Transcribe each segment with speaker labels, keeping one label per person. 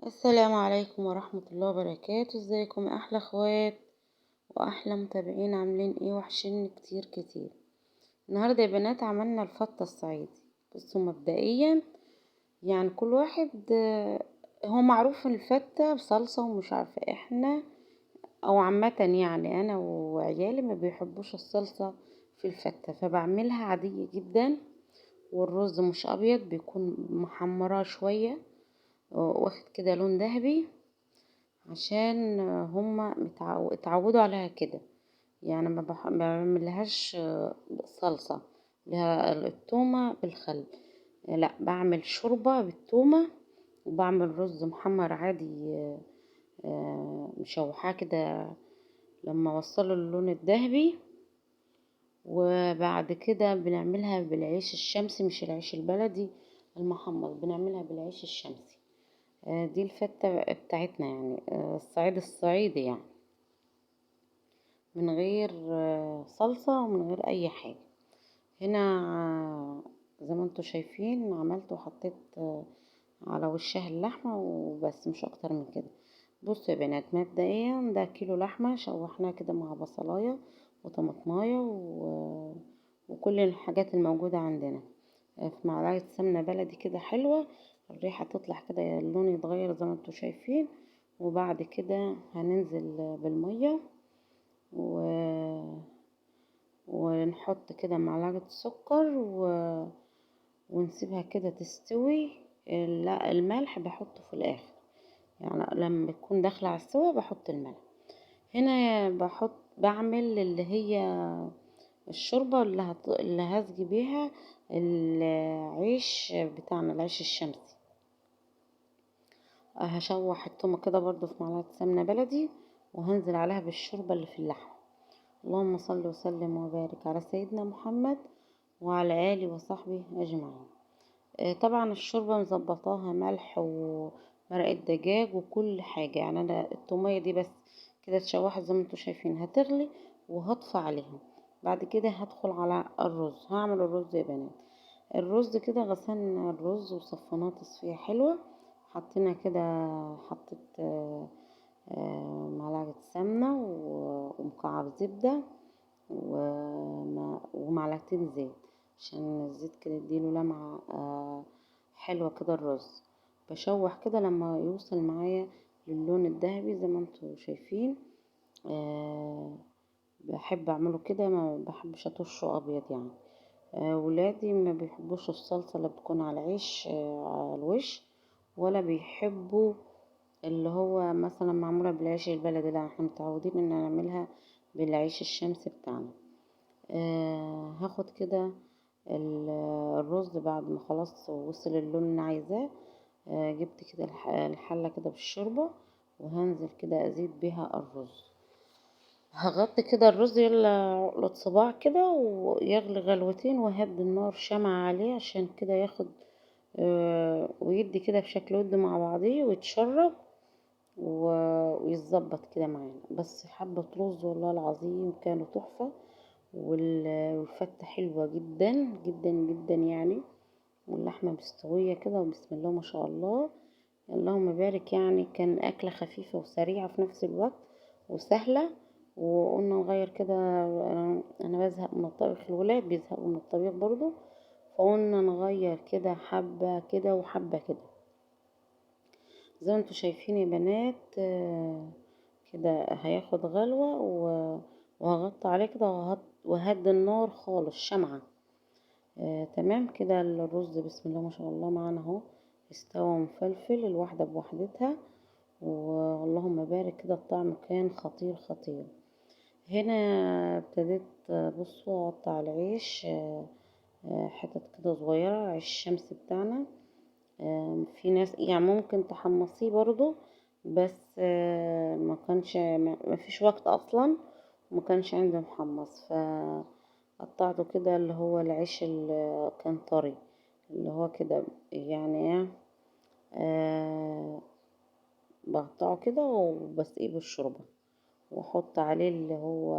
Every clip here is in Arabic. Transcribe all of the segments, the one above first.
Speaker 1: السلام عليكم ورحمة الله وبركاته. ازيكم يا احلى اخوات واحلى متابعين؟ عاملين ايه؟ وحشين كتير كتير. النهارده يا بنات عملنا الفتة الصعيدي. بصوا مبدئيا يعني كل واحد هو معروف الفتة بصلصة ومش عارفة احنا او عامة، يعني انا وعيالي ما بيحبوش الصلصة في الفتة، فبعملها عادية جدا. والرز مش ابيض، بيكون محمراه شوية، واخد كده لون ذهبي، عشان هما اتعودوا عليها كده. يعني ما بعملهاش صلصة لها التومة بالخل، لا بعمل شوربة بالتومة، وبعمل رز محمر عادي، مشوحاه كده لما وصله اللون الذهبي. وبعد كده بنعملها بالعيش الشمسي، مش العيش البلدي المحمص، بنعملها بالعيش الشمسي. دي الفتة بتاعتنا، يعني الصعيدي يعني، من غير صلصة ومن غير اي حاجة. هنا زي ما انتوا شايفين عملت وحطيت على وشها اللحمة وبس، مش اكتر من كده. بصوا يا بنات، مبدئيا ده كيلو لحمة شوحناه كده مع بصلاية وطماطماية وكل الحاجات الموجودة عندنا، في معلقة سمنة بلدي كده حلوة، الريحة تطلع كده، اللون يتغير زي ما انتوا شايفين. وبعد كده هننزل بالمية ونحط كده معلقة سكر ونسيبها كده تستوي. لا، الملح بحطه في الاخر، يعني لما بتكون داخلة على السوا بحط الملح. هنا بعمل اللي هي الشوربة اللي هسقي بيها العيش بتاعنا، العيش الشمسي. هشوح التومة كده برضو في معلقة سمنة بلدي، وهنزل عليها بالشوربة اللي في اللحم. اللهم صل وسلم وبارك على سيدنا محمد وعلى آله وصحبه أجمعين. طبعا الشوربة مظبطاها ملح ومرقة دجاج وكل حاجة، يعني أنا التومية دي بس كده اتشوحت زي ما انتوا شايفين، هتغلي وهطفى عليها. بعد كده هدخل على الرز، هعمل الرز يا بنات. الرز كده غسلنا الرز وصفيناه تصفية حلوة، حطينا كده، حطيت معلقة سمنة ومكعب زبدة ومعلقتين زيت، عشان الزيت كده يديله لمعة حلوة كده الرز. بشوح كده لما يوصل معايا للون الذهبي زي ما انتوا شايفين. آه بحب اعمله كده، ما بحبش اطشه ابيض يعني. ولادي ما بيحبوش الصلصة اللي بتكون على العيش على الوش، ولا بيحبوا اللي هو مثلا معمولة بالعيش البلدي، لا احنا متعودين ان نعملها بالعيش الشمسي بتاعنا. هاخد كده الرز بعد ما خلاص وصل اللون اللي عايزاه. جبت كده الحلة كده بالشوربة، وهنزل كده ازيد بيها الرز. هغطي كده الرز يلا عقلة صباع كده ويغلي غلوتين، وهدي النار شمعة عليه عشان كده ياخد ويدي كده بشكل ود مع بعضيه ويتشرب ويتظبط كده معانا. بس حبة رز والله العظيم كانوا تحفة، والفتة حلوة جدا جدا جدا يعني، واللحمة مستوية كده وبسم الله ما شاء الله، اللهم بارك. يعني كان أكلة خفيفة وسريعة في نفس الوقت وسهلة. وقلنا نغير كده، أنا بزهق من الطبيخ، الولاد بيزهقوا من الطبيخ برضو، فقلنا نغير كده حبة كده وحبة كده. زي ما انتوا شايفين يا بنات كده هياخد غلوة وهغطي عليه كده وهدي النار خالص شمعة. تمام كده الرز بسم الله ما شاء الله معانا اهو، استوى مفلفل الواحدة بوحدتها، واللهم بارك كده الطعم كان خطير خطير. هنا ابتديت بصوا اقطع العيش حتت كده صغيرة، عيش الشمس بتاعنا. في ناس يعني ممكن تحمصيه برضو، بس ما كانش، ما فيش وقت اصلا، وما كانش عندي محمص، فقطعته كده اللي هو العيش اللي كان طري، اللي هو كده يعني ايه، بقطعه كده وبسقيه بالشوربة، واحط عليه اللي هو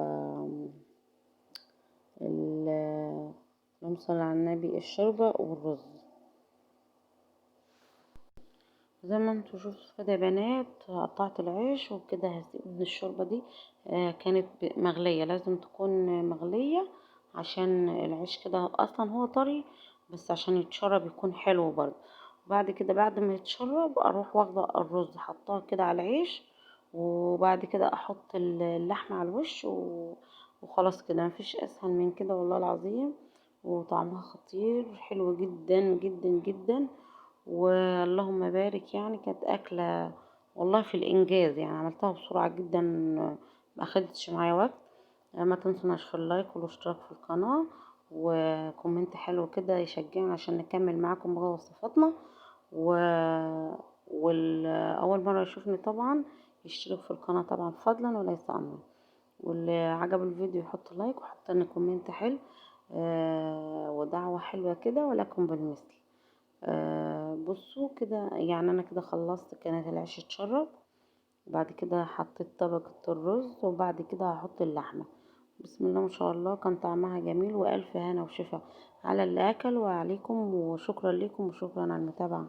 Speaker 1: اللهم صل على النبي، الشوربة والرز. زي ما انتوا شفتوا كده يا بنات، قطعت العيش وكده هسيب من الشوربة دي. كانت مغلية، لازم تكون مغلية عشان العيش كده اصلا هو طري، بس عشان يتشرب يكون حلو برضه. بعد كده بعد ما يتشرب اروح واخدة الرز حطاه كده على العيش، وبعد كده احط اللحمة على الوش وخلاص كده، مفيش اسهل من كده والله العظيم. وطعمها خطير، حلو جدا جدا جدا. واللهم بارك، يعني كانت أكلة والله في الإنجاز، يعني عملتها بسرعة جدا، ما أخدتش معايا وقت. ما تنسوناش في اللايك والاشتراك في القناة، وكومنت حلو كده يشجعنا عشان نكمل معاكم بقى وصفاتنا. و... والأول مرة يشوفني طبعا يشترك في القناة طبعا فضلا وليس أمرا. واللي عجب الفيديو يحط لايك ويحط لنا كومنت حلو، ودعوة حلوة كده، ولكم بالمثل. بصوا كده، يعني انا كده خلصت، كانت العيش اتشرب. بعد كده حطيت طبقة الرز، وبعد كده هحط اللحمة. بسم الله ما شاء الله، كان طعمها جميل، والف هنا وشفا على اللي اكل وعليكم، وشكرا لكم وشكرا على المتابعة.